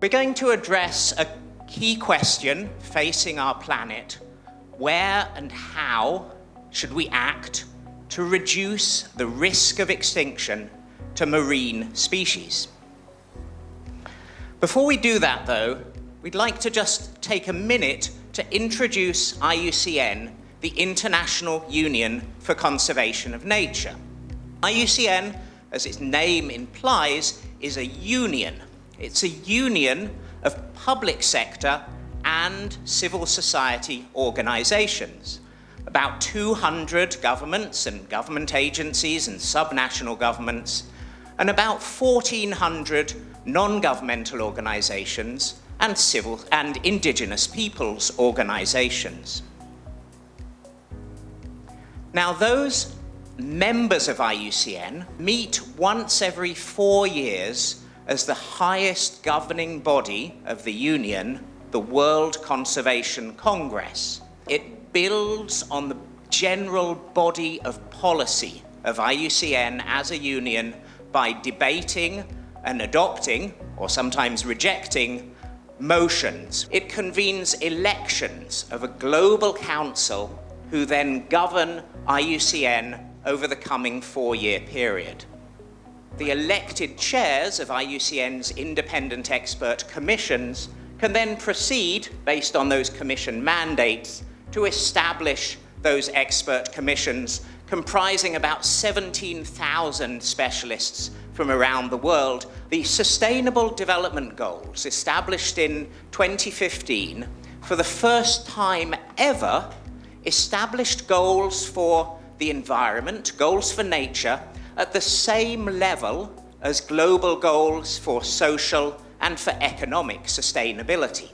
We're going to address a key question facing our planet. Where and how should we act to reduce the risk of extinction to marine species? Before we do that, though, we'd like to just take a minute to introduce IUCN, the International Union for Conservation of Nature. IUCN, as its name implies, is a union. It's a union of public sector and civil society organizations. About 200 governments and government agencies and subnational governments, and about 1,400 non-governmental organizations and civil and indigenous peoples organizations. Now, those members of IUCN meet once every 4 years as the highest governing body of the Union, the World Conservation Congress. It builds on the general body of policy of IUCN as a union by debating and adopting, or sometimes rejecting, motions. It convenes elections of a global council who then govern IUCN over the coming 4-year period. The elected chairs of IUCN's independent expert commissions can then proceed, based on those commission mandates, to establish those expert commissions comprising about 17,000 specialists from around the world. The Sustainable Development Goals, established in 2015, for the first time ever, established goals for the environment, goals for nature, at the same level as global goals for social and for economic sustainability.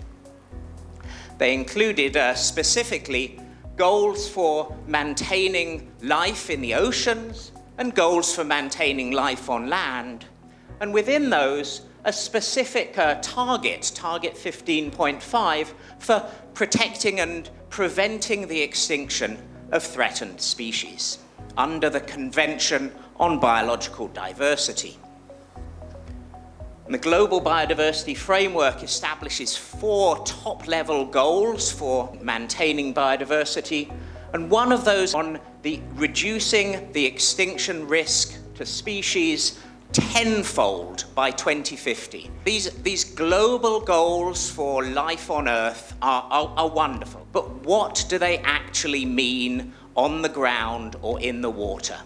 They included specifically goals for maintaining life in the oceans and goals for maintaining life on land. And within those, a specific target 15.5, for protecting and preventing the extinction of threatened species under the Convention on Biological Diversity. And the Global Biodiversity Framework establishes 4 top-level goals for maintaining biodiversity, and one of those on the reducing the extinction risk to species tenfold by 2050. These global goals for life on Earth are wonderful, but what do they actually mean on the ground or in the water?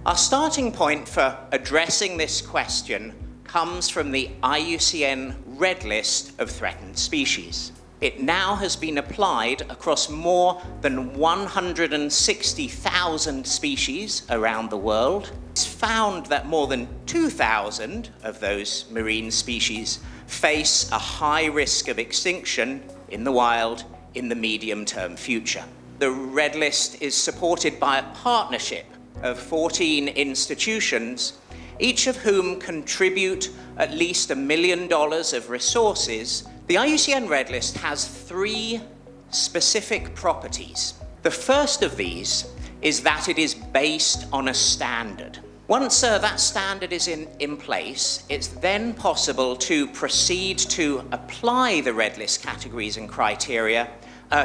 Our starting point for addressing this question comes from the IUCN Red List of Threatened Species. It now has been applied across more than 160,000 species around the world. It's found that more than 2,000 of those marine species face a high risk of extinction in the wild in the medium-term future. The Red List is supported by a partnership of 14 institutions, each of whom contribute at least $1 million of resources. The IUCN Red List has 3 specific properties. The first of these is that it is based on a standard. Once that standard is in place, it's then possible to proceed to apply the Red List categories and criteria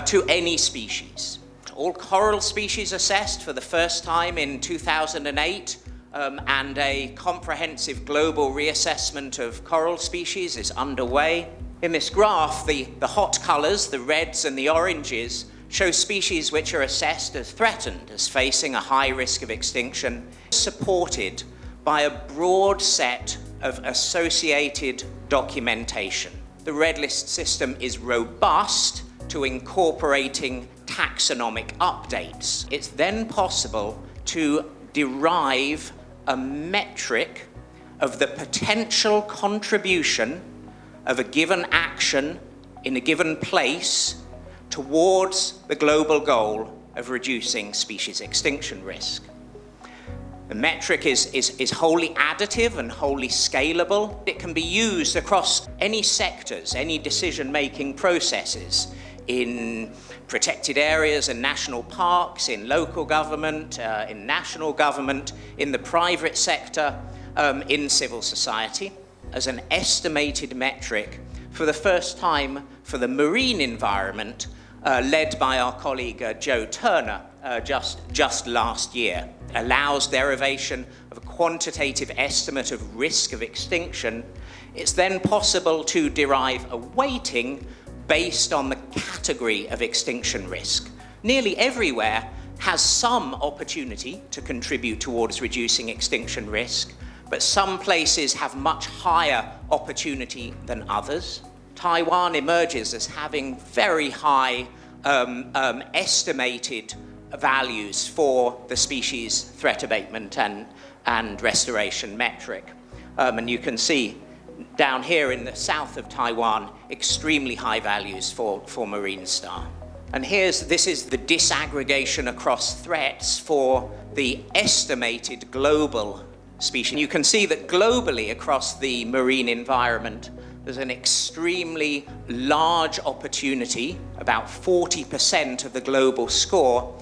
to any species. All coral species assessed for the first time in 2008, and a comprehensive global reassessment of coral species is underway. In this graph, the hot colors, the reds and the oranges, show species which are assessed as threatened, as facing a high risk of extinction, supported by a broad set of associated documentation. The Red List system is robust to incorporating taxonomic updates. It's then possible to derive a metric of the potential contribution of a given action in a given place towards the global goal of reducing species extinction risk. The metric is wholly additive and wholly scalable. It can be used across any sectors, any decision-making processes, in protected areas and national parks, in local government, in national government, in the private sector, in civil society, as an estimated metric for the first time for the marine environment, led by our colleague Joe Turner just last year, allows derivation of a quantitative estimate of risk of extinction. It's then possible to derive a weighting based on the category of extinction risk. Nearly everywhere has some opportunity to contribute towards reducing extinction risk, but some places have much higher opportunity than others. Taiwan emerges as having very high estimated values for the species threat abatement and restoration metric. And you can see down here in the south of Taiwan, extremely high values for marine star. And this is the disaggregation across threats for the estimated global species. You can see that globally across the marine environment, there's an extremely large opportunity. About 40% of the global score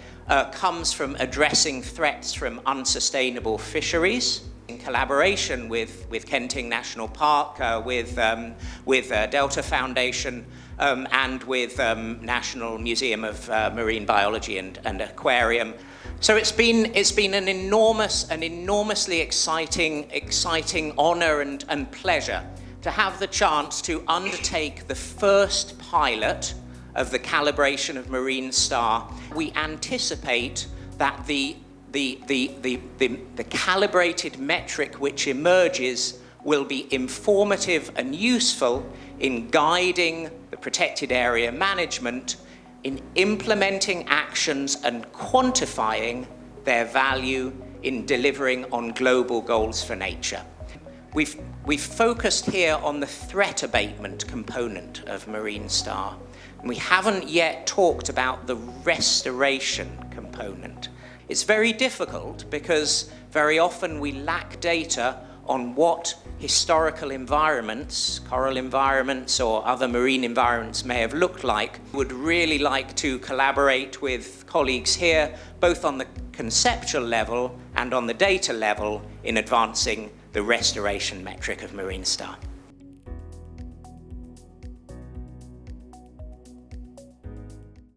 comes from addressing threats from unsustainable fisheries. In collaboration with Kenting National Park, with Delta Foundation, and with National Museum of Marine Biology and Aquarium. So it's been an enormously exciting honor and pleasure to have the chance to undertake the first pilot of the calibration of marine star. We anticipate that the calibrated metric which emerges will be informative and useful in guiding the protected area management, in implementing actions and quantifying their value in delivering on global goals for nature. We've focused here on the threat abatement component of marine star, and we haven't yet talked about the restoration component. It's very difficult because very often we lack data on what historical environments, coral environments or other marine environments may have looked like. Would really like to collaborate with colleagues here, both on the conceptual level and on the data level, in advancing the restoration metric of marine star.